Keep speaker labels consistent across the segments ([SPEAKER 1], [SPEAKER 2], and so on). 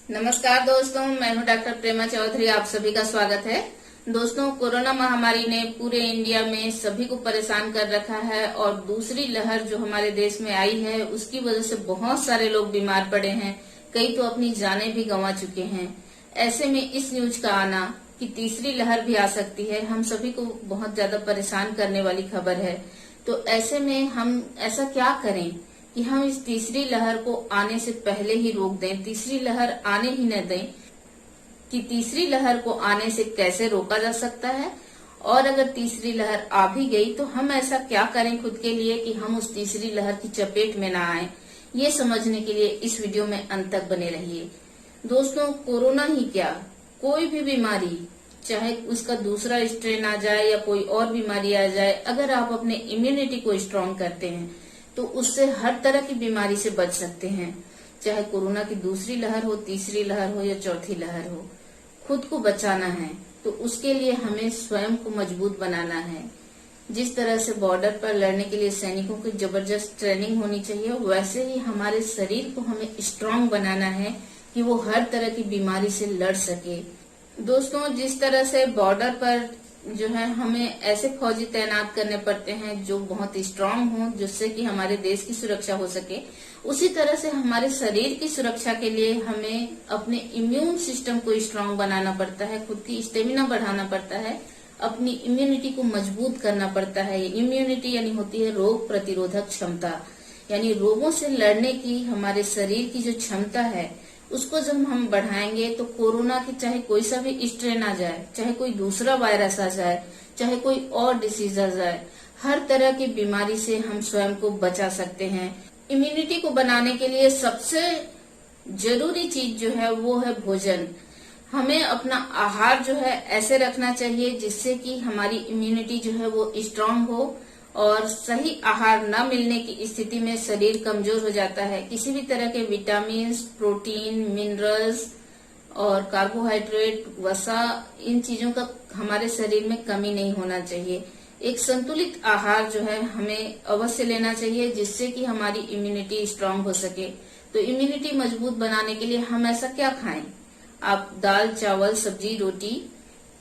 [SPEAKER 1] नमस्कार दोस्तों, मैं हूं डॉक्टर प्रेमा चौधरी। आप सभी का स्वागत है। दोस्तों, कोरोना महामारी ने पूरे इंडिया में सभी को परेशान कर रखा है और दूसरी लहर जो हमारे देश में आई है उसकी वजह से बहुत सारे लोग बीमार पड़े हैं, कई तो अपनी जानें भी गंवा चुके हैं। ऐसे में इस न्यूज का आना कि तीसरी लहर भी आ सकती है, हम सभी को बहुत ज्यादा परेशान करने वाली खबर है। तो ऐसे में हम ऐसा क्या करें कि हम इस तीसरी लहर को आने से पहले ही रोक दें, तीसरी लहर आने ही न दें। कि तीसरी लहर को आने से कैसे रोका जा सकता है और अगर तीसरी लहर आ भी गई तो हम ऐसा क्या करें खुद के लिए कि हम उस तीसरी लहर की चपेट में ना आए। ये समझने के लिए इस वीडियो में अंत तक बने रहिए। दोस्तों, कोरोना ही क्या, कोई भी बीमारी, चाहे उसका दूसरा स्ट्रेन आ जाए या कोई और बीमारी आ जाए, अगर आप अपने इम्यूनिटी को स्ट्रांग करते हैं तो उससे हर तरह की बीमारी से बच सकते हैं। चाहे कोरोना की दूसरी लहर हो, तीसरी लहर हो या चौथी लहर हो, खुद को बचाना है तो उसके लिए हमें स्वयं को मजबूत बनाना है। जिस तरह से बॉर्डर पर लड़ने के लिए सैनिकों की जबरदस्त ट्रेनिंग होनी चाहिए, वैसे ही हमारे शरीर को हमें स्ट्रांग बनाना है कि वो हर तरह की बीमारी से लड़ सके। दोस्तों, जिस तरह से बॉर्डर पर जो है हमें ऐसे फौजी तैनात करने पड़ते हैं जो बहुत स्ट्रांग हों, जिससे कि हमारे देश की सुरक्षा हो सके, उसी तरह से हमारे शरीर की सुरक्षा के लिए हमें अपने इम्यून सिस्टम को स्ट्रांग बनाना पड़ता है, खुद की स्टेमिना बढ़ाना पड़ता है, अपनी इम्यूनिटी को मजबूत करना पड़ता है। इम्यूनिटी यानी होती है रोग प्रतिरोधक क्षमता, यानी रोगों से लड़ने की हमारे शरीर की जो क्षमता है उसको जब हम बढ़ाएंगे तो कोरोना की चाहे कोई सा भी स्ट्रेन आ जाए, चाहे कोई दूसरा वायरस आ जाए, चाहे कोई और डिसीज आ जाए, हर तरह की बीमारी से हम स्वयं को बचा सकते हैं। इम्यूनिटी को बनाने के लिए सबसे जरूरी चीज जो है वो है भोजन। हमें अपना आहार जो है ऐसे रखना चाहिए जिससे कि हमारी इम्यूनिटी जो है वो स्ट्रांग हो, और सही आहार न मिलने की स्थिति में शरीर कमजोर हो जाता है। किसी भी तरह के विटामिन, प्रोटीन, मिनरल्स और कार्बोहाइड्रेट, वसा, इन चीजों का हमारे शरीर में कमी नहीं होना चाहिए। एक संतुलित आहार जो है हमें अवश्य लेना चाहिए जिससे कि हमारी इम्यूनिटी स्ट्रांग हो सके। तो इम्यूनिटी मजबूत बनाने के लिए हम ऐसा क्या खाएं? आप दाल, चावल, सब्जी, रोटी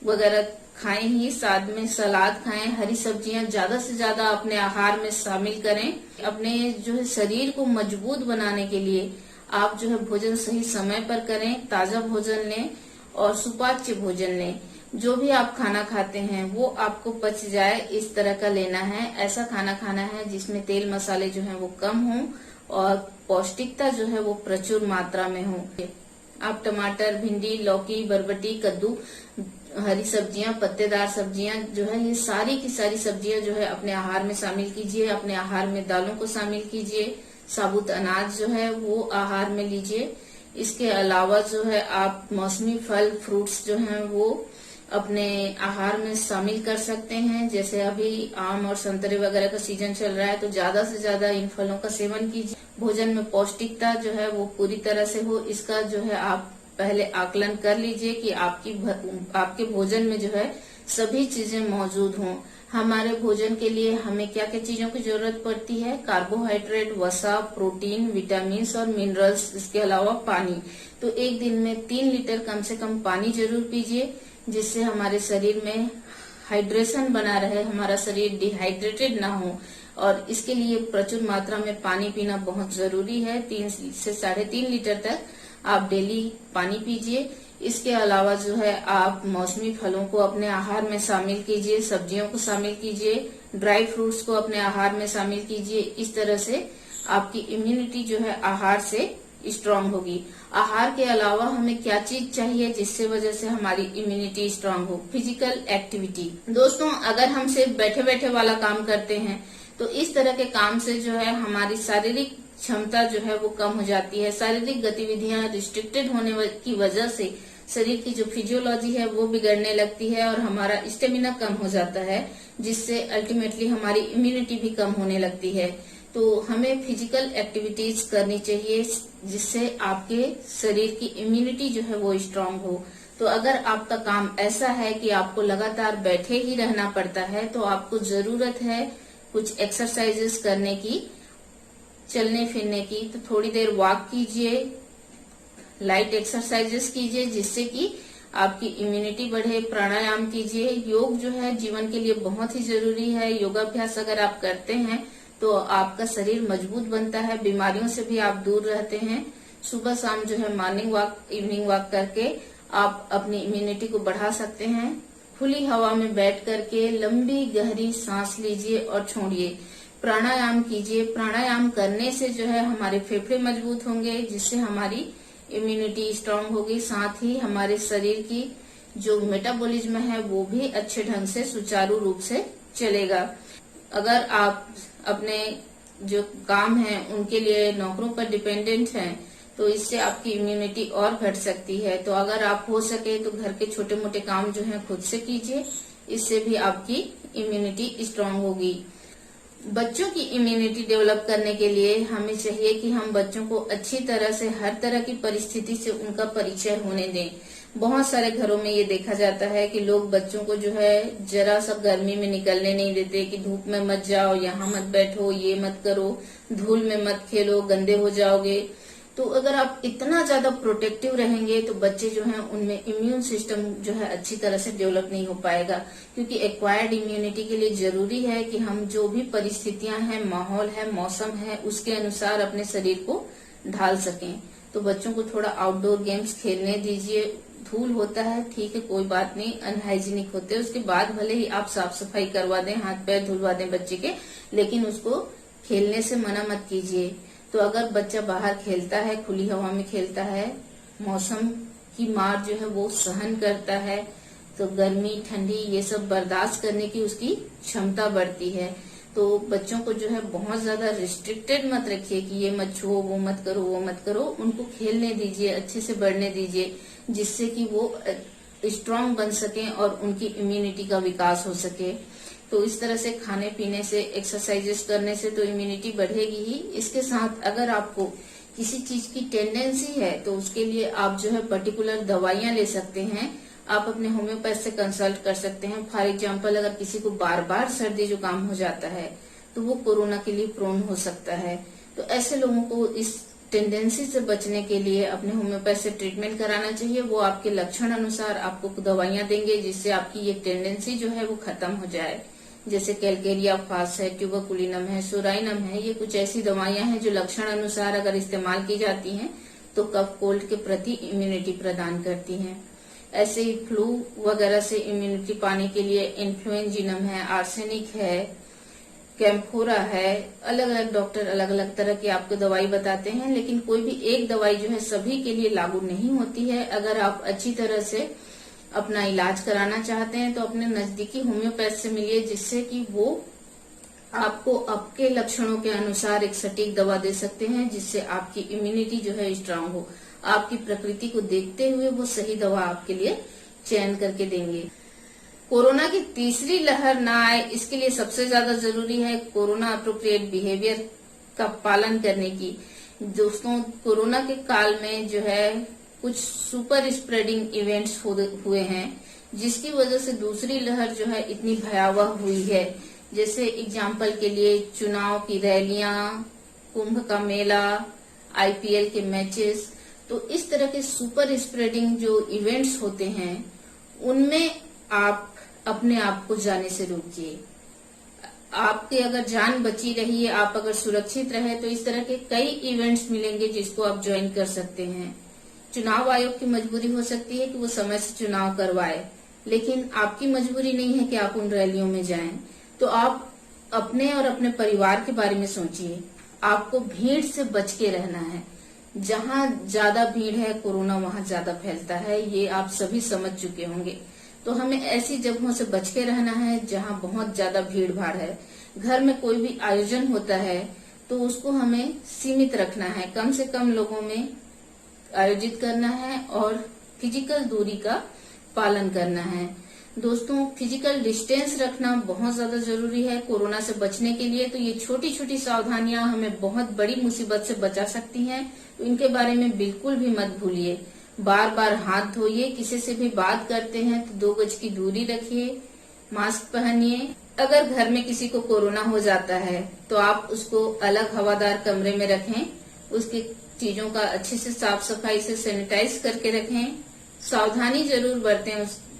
[SPEAKER 1] वगैरह खाएं ही, साथ में सलाद खाएं, हरी सब्जियां ज्यादा से ज्यादा अपने आहार में शामिल करें। अपने जो है शरीर को मजबूत बनाने के लिए आप जो है भोजन सही समय पर करें, ताजा भोजन लें और सुपाच्य भोजन लें। जो भी आप खाना खाते हैं वो आपको पच जाए इस तरह का लेना है। ऐसा खाना खाना है जिसमें तेल मसाले जो है वो कम हों और पौष्टिकता जो है वो प्रचुर मात्रा में हो। आप टमाटर, भिंडी, लौकी, बरबटी, कद्दू, हरी सब्जियां, पत्तेदार सब्जियां जो है, ये सारी की सारी सब्जियां जो है अपने आहार में शामिल कीजिए। अपने आहार में दालों को शामिल कीजिए, साबुत अनाज जो है वो आहार में लीजिए। इसके अलावा जो है आप मौसमी फल, फ्रूट्स जो हैं वो अपने आहार में शामिल कर सकते हैं। जैसे अभी आम और संतरे वगैरह का सीजन चल रहा है तो ज्यादा से ज्यादा इन फलों का सेवन कीजिए। भोजन में पौष्टिकता जो है वो पूरी तरह से हो, इसका जो है आप पहले आकलन कर लीजिए कि आपके भोजन में जो है सभी चीजें मौजूद हों। हमारे भोजन के लिए हमें क्या क्या चीजों की जरूरत पड़ती है? कार्बोहाइड्रेट, वसा, प्रोटीन, विटामिन और मिनरल्स, इसके अलावा पानी। तो एक दिन में 3 लीटर कम से कम पानी जरूर पीजिए, जिससे हमारे शरीर में हाइड्रेशन बना रहे, हमारा शरीर डिहाइड्रेटेड ना हो। और इसके लिए प्रचुर मात्रा में पानी पीना बहुत जरूरी है। 3 से 3.5 लीटर तक आप डेली पानी पीजिए। इसके अलावा जो है आप मौसमी फलों को अपने आहार में शामिल कीजिए, सब्जियों को शामिल कीजिए, ड्राई फ्रूट्स को अपने आहार में शामिल कीजिए। इस तरह से आपकी इम्यूनिटी जो है आहार से स्ट्रांग होगी। आहार के अलावा हमें क्या चीज चाहिए जिससे वजह से हमारी इम्यूनिटी स्ट्रांग हो? Physical activity. दोस्तों, अगर हम सिर्फ बैठे बैठे वाला काम करते हैं तो इस तरह के काम से जो है हमारी शारीरिक क्षमता जो है वो कम हो जाती है। शारीरिक गतिविधियां रिस्ट्रिक्टेड होने की वजह से शरीर की जो फिजियोलॉजी है वो बिगड़ने लगती है और हमारा स्टेमिना कम हो जाता है, जिससे अल्टीमेटली हमारी इम्यूनिटी भी कम होने लगती है। तो हमें फिजिकल एक्टिविटीज करनी चाहिए जिससे आपके शरीर की इम्यूनिटी जो है वो स्ट्रांग हो। तो अगर आपका काम ऐसा है कि आपको लगातार बैठे ही रहना पड़ता है तो आपको जरूरत है कुछ एक्सरसाइजेस करने की, चलने फिरने की। तो थोड़ी देर वॉक कीजिए, लाइट एक्सरसाइजेस कीजिए जिससे कि आपकी इम्यूनिटी बढ़े। प्राणायाम कीजिए। योग जो है जीवन के लिए बहुत ही जरूरी है। योगाभ्यास अगर आप करते हैं तो आपका शरीर मजबूत बनता है, बीमारियों से भी आप दूर रहते हैं। सुबह शाम जो है मॉर्निंग वॉक, इवनिंग वॉक करके आप अपनी इम्यूनिटी को बढ़ा सकते हैं। खुली हवा में बैठ करके लंबी गहरी सांस लीजिए और छोड़िए। प्राणायाम कीजिए। प्राणायाम करने से जो है हमारे फेफड़े मजबूत होंगे, जिससे हमारी इम्यूनिटी स्ट्रांग होगी। साथ ही हमारे शरीर की जो मेटाबॉलिज्म है वो भी अच्छे ढंग से सुचारू रूप से चलेगा। अगर आप अपने जो काम है उनके लिए नौकरों पर डिपेंडेंट हैं तो इससे आपकी इम्यूनिटी और घट सकती है। तो अगर आप हो सके तो घर के छोटे मोटे काम जो है खुद से कीजिए, इससे भी आपकी इम्यूनिटी स्ट्रांग होगी। बच्चों की इम्यूनिटी डेवलप करने के लिए हमें चाहिए कि हम बच्चों को अच्छी तरह से हर तरह की परिस्थिति से उनका परिचय होने दें। बहुत सारे घरों में ये देखा जाता है कि लोग बच्चों को जो है जरा सा गर्मी में निकलने नहीं देते कि धूप में मत जाओ, यहाँ मत बैठो, ये मत करो, धूल में मत खेलो, गंदे हो जाओगे। तो अगर आप इतना ज्यादा प्रोटेक्टिव रहेंगे तो बच्चे जो हैं उनमें इम्यून सिस्टम जो है अच्छी तरह से डेवलप नहीं हो पाएगा। क्योंकि एक्वायर्ड इम्यूनिटी के लिए जरूरी है कि हम जो भी परिस्थितियां हैं, माहौल है, मौसम है, उसके अनुसार अपने शरीर को ढाल सकें। तो बच्चों को थोड़ा आउटडोर गेम्स खेलने दीजिए। धूल होता है, ठीक है, कोई बात नहीं, अनहाइजीनिक होते हैं, उसके बाद भले ही आप साफ सफाई करवा दें, हाथ पैर धुलवा दें बच्चे के, लेकिन उसको खेलने से मना मत कीजिए। तो अगर बच्चा बाहर खेलता है, खुली हवा में खेलता है, मौसम की मार जो है वो सहन करता है, तो गर्मी ठंडी ये सब बर्दाश्त करने की उसकी क्षमता बढ़ती है। तो बच्चों को जो है बहुत ज्यादा रिस्ट्रिक्टेड मत रखिए कि ये मत छुओ, वो मत करो, वो मत करो। उनको खेलने दीजिए, अच्छे से बढ़ने दीजिए, जिससे कि वो स्ट्रांग बन सकें और उनकी इम्यूनिटी का विकास हो सके। तो इस तरह से खाने पीने से, एक्सरसाइजेस करने से तो इम्यूनिटी बढ़ेगी ही। इसके साथ अगर आपको किसी चीज की टेंडेंसी है तो उसके लिए आप जो है पर्टिकुलर दवाइयां ले सकते हैं। आप अपने होम्योपैथ से कंसल्ट कर सकते हैं। फॉर एग्जाम्पल, अगर किसी को बार बार सर्दी जुकाम हो जाता है तो वो कोरोना के लिए प्रोन हो सकता है। तो ऐसे लोगों को इस टेंडेंसी से बचने के लिए अपने होम्योपैथ से ट्रीटमेंट कराना चाहिए। वो आपके लक्षण अनुसार आपको दवाइयां देंगे जिससे आपकी ये टेंडेंसी जो है वो खत्म हो जाए। जैसे कैलकेरिया फास है, ट्यूबरकुलिनम है, सोराइनम है, ये कुछ ऐसी दवाइयां हैं जो लक्षण अनुसार अगर इस्तेमाल की जाती हैं तो कफ कोल्ड के प्रति इम्यूनिटी प्रदान करती हैं। ऐसे ही फ्लू वगैरह से इम्यूनिटी पाने के लिए इन्फ्लुएंजिनम है, आर्सेनिक है, कैम्फोरा है। अलग अलग डॉक्टर अलग अलग तरह की आपको दवाई बताते हैं, लेकिन कोई भी एक दवाई जो है सभी के लिए लागू नहीं होती है। अगर आप अच्छी तरह से अपना इलाज कराना चाहते हैं तो अपने नजदीकी होम्योपैथ से मिलिए, जिससे कि वो आपको आपके लक्षणों के अनुसार एक सटीक दवा दे सकते हैं, जिससे आपकी इम्यूनिटी जो है स्ट्रांग हो। आपकी प्रकृति को देखते हुए वो सही दवा आपके लिए चयन करके देंगे। कोरोना की तीसरी लहर ना आए, इसके लिए सबसे ज्यादा जरूरी है कोरोना अप्रोप्रिएट बिहेवियर का पालन करने की। दोस्तों, कोरोना के काल में जो है कुछ सुपर स्प्रेडिंग इवेंट्स हुए हैं, जिसकी वजह से दूसरी लहर जो है इतनी भयावह हुई है। जैसे एग्जाम्पल के लिए चुनाव की रैलियां, कुंभ का मेला, आईपीएल के मैचेस। तो इस तरह के सुपर स्प्रेडिंग जो इवेंट्स होते हैं उनमें आप अपने आप को जाने से रोकिए। आपकी अगर जान बची रही है, आप अगर सुरक्षित रहे, तो इस तरह के कई इवेंट्स मिलेंगे जिसको आप ज्वाइन कर सकते हैं। चुनाव आयोग की मजबूरी हो सकती है कि वो समय से चुनाव करवाए, लेकिन आपकी मजबूरी नहीं है कि आप उन रैलियों में जाएं। तो आप अपने और अपने परिवार के बारे में सोचिए। आपको भीड़ से बच के रहना है। जहां ज्यादा भीड़ है कोरोना वहां ज्यादा फैलता है, ये आप सभी समझ चुके होंगे। तो हमें ऐसी जगहों से बच के रहना है जहां बहुत ज्यादा भीड़ भाड़ है। घर में कोई भी आयोजन होता है तो उसको हमें सीमित रखना है, कम से कम लोगों में आयोजित करना है और फिजिकल दूरी का पालन करना है। दोस्तों, फिजिकल डिस्टेंस रखना बहुत ज्यादा जरूरी है कोरोना से बचने के लिए। तो ये छोटी छोटी सावधानियां हमें बहुत बड़ी मुसीबत से बचा सकती हैं, तो इनके बारे में बिल्कुल भी मत भूलिए। बार बार हाथ धोइए, किसी से भी बात करते हैं तो 2 गज की दूरी रखिए, मास्क पहनिए। अगर घर में किसी को कोरोना हो जाता है तो आप उसको अलग हवादार कमरे में रखें, उसके चीजों का अच्छे से साफ सफाई से सैनिटाइज करके रखें। सावधानी जरूर बरतें,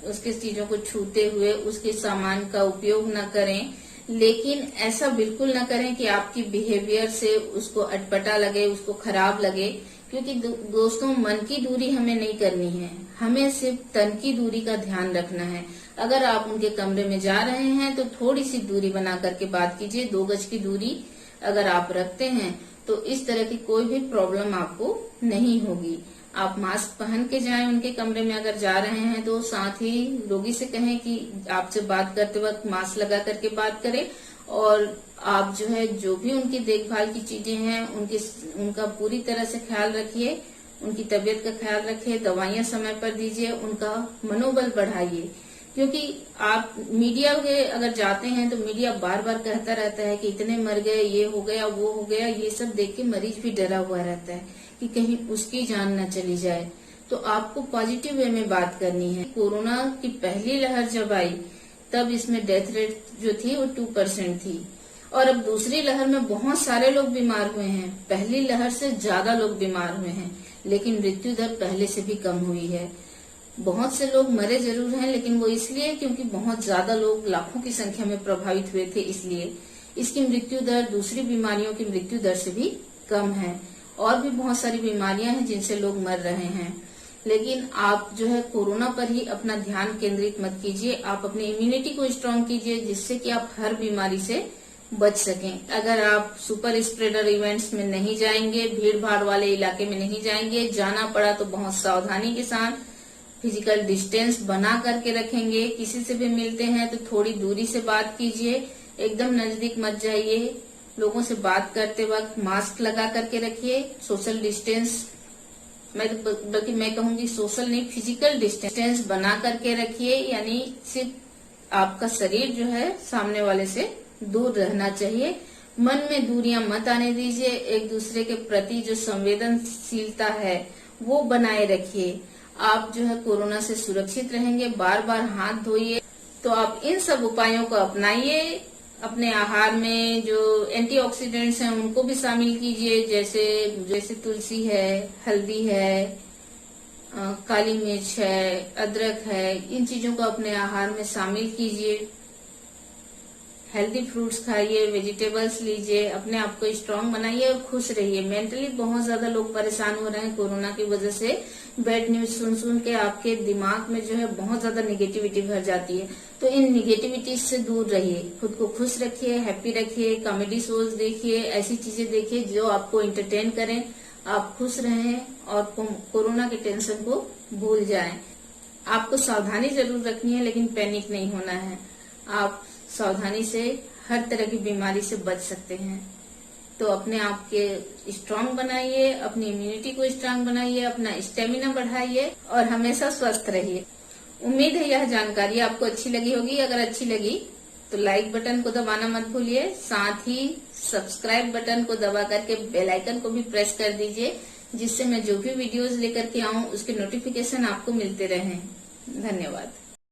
[SPEAKER 1] उसके चीजों को छूते हुए उसके सामान का उपयोग न करें, लेकिन ऐसा बिल्कुल न करें कि आपकी बिहेवियर से उसको अटपटा लगे, उसको खराब लगे। क्योंकि दोस्तों, मन की दूरी हमें नहीं करनी है, हमें सिर्फ तन की दूरी का ध्यान रखना है। अगर आप उनके कमरे में जा रहे हैं तो थोड़ी सी दूरी बना करके बात कीजिए। 2 गज की दूरी अगर आप रखते हैं तो इस तरह की कोई भी प्रॉब्लम आपको नहीं होगी। आप मास्क पहन के जाएं उनके कमरे में अगर जा रहे हैं तो, साथ ही रोगी से कहें कि आपसे बात करते वक्त मास्क लगा करके बात करें। और आप जो है जो भी उनकी देखभाल की चीजें हैं उनका पूरी तरह से ख्याल रखिए, उनकी तबीयत का ख्याल रखिए, दवाइयां समय पर दीजिए, उनका मनोबल बढ़ाइए। क्योंकि आप मीडिया के अगर जाते हैं तो मीडिया बार बार कहता रहता है कि इतने मर गए, ये हो गया, वो हो गया। ये सब देख के मरीज भी डरा हुआ रहता है कि कहीं उसकी जान न चली जाए। तो आपको पॉजिटिव वे में बात करनी है। कोरोना की पहली लहर जब आई तब इसमें डेथ रेट जो थी वो 2% थी, और अब दूसरी लहर में बहुत सारे लोग बीमार हुए हैं। पहली लहर से ज्यादा लोग बीमार हुए हैं, लेकिन मृत्यु दर पहले से भी कम हुई है। बहुत से लोग मरे जरूर हैं, लेकिन वो इसलिए क्योंकि बहुत ज्यादा लोग लाखों की संख्या में प्रभावित हुए थे, इसलिए इसकी मृत्यु दर दूसरी बीमारियों की मृत्यु दर से भी कम है। और भी बहुत सारी बीमारियां हैं जिनसे लोग मर रहे हैं, लेकिन आप जो है कोरोना पर ही अपना ध्यान केंद्रित मत कीजिए। आप अपनी इम्यूनिटी को स्ट्रांग कीजिए, जिससे कि आप हर बीमारी से बच सकें। अगर आप सुपर स्प्रेडर इवेंट्स में नहीं जाएंगे, भीड़ भाड़ वाले इलाके में नहीं जाएंगे, जाना पड़ा तो बहुत सावधानी के साथ फिजिकल डिस्टेंस बना करके रखेंगे। किसी से भी मिलते हैं तो थोड़ी दूरी से बात कीजिए, एकदम नजदीक मत जाइए। लोगों से बात करते वक्त मास्क लगा करके रखिए। सोशल डिस्टेंस, बल्कि मैं कहूंगी सोशल नहीं, फिजिकल डिस्टेंस बना करके रखिए। यानी सिर्फ आपका शरीर जो है सामने वाले से दूर रहना चाहिए। मन में दूरियां मत आने दीजिए। एक दूसरे के प्रति जो संवेदनशीलता है वो बनाए रखिए। आप जो है कोरोना से सुरक्षित रहेंगे। बार बार हाथ धोइए। तो आप इन सब उपायों को अपनाइए। अपने आहार में जो एंटीऑक्सीडेंट्स हैं उनको भी शामिल कीजिए, जैसे तुलसी है, हल्दी है, काली मिर्च है, अदरक है। इन चीजों को अपने आहार में शामिल कीजिए। हेल्दी फ्रूट्स खाइए, वेजिटेबल्स लीजिए, अपने आप को स्ट्रांग बनाइए और खुश रहिए। मेंटली बहुत ज्यादा लोग परेशान हो रहे हैं कोरोना की वजह से। बैड न्यूज सुन के आपके दिमाग में जो है बहुत ज्यादा निगेटिविटी भर जाती है। तो इन निगेटिविटी से दूर रहिए, खुद को खुश रखिए, हैप्पी रखिए, कॉमेडी शोज देखिए, ऐसी चीजें देखिए जो आपको एंटरटेन करें। आप खुश रहें और कोरोना के टेंशन को भूल जाएं। आपको सावधानी जरूर रखनी है, लेकिन पैनिक नहीं होना है। आप सावधानी से हर तरह की बीमारी से बच सकते हैं। तो अपने आप के स्ट्रांग बनाइए, अपनी इम्यूनिटी को स्ट्रांग बनाइए, अपना स्टेमिना बढ़ाइए और हमेशा स्वस्थ रहिए। उम्मीद है यह जानकारी आपको अच्छी लगी होगी। अगर अच्छी लगी तो लाइक बटन को दबाना मत भूलिए। साथ ही सब्सक्राइब बटन को दबा करके बेल आइकन को भी प्रेस कर दीजिए, जिससे मैं जो भी वीडियोस लेकर के आऊं उसके नोटिफिकेशन आपको मिलते रहें। धन्यवाद।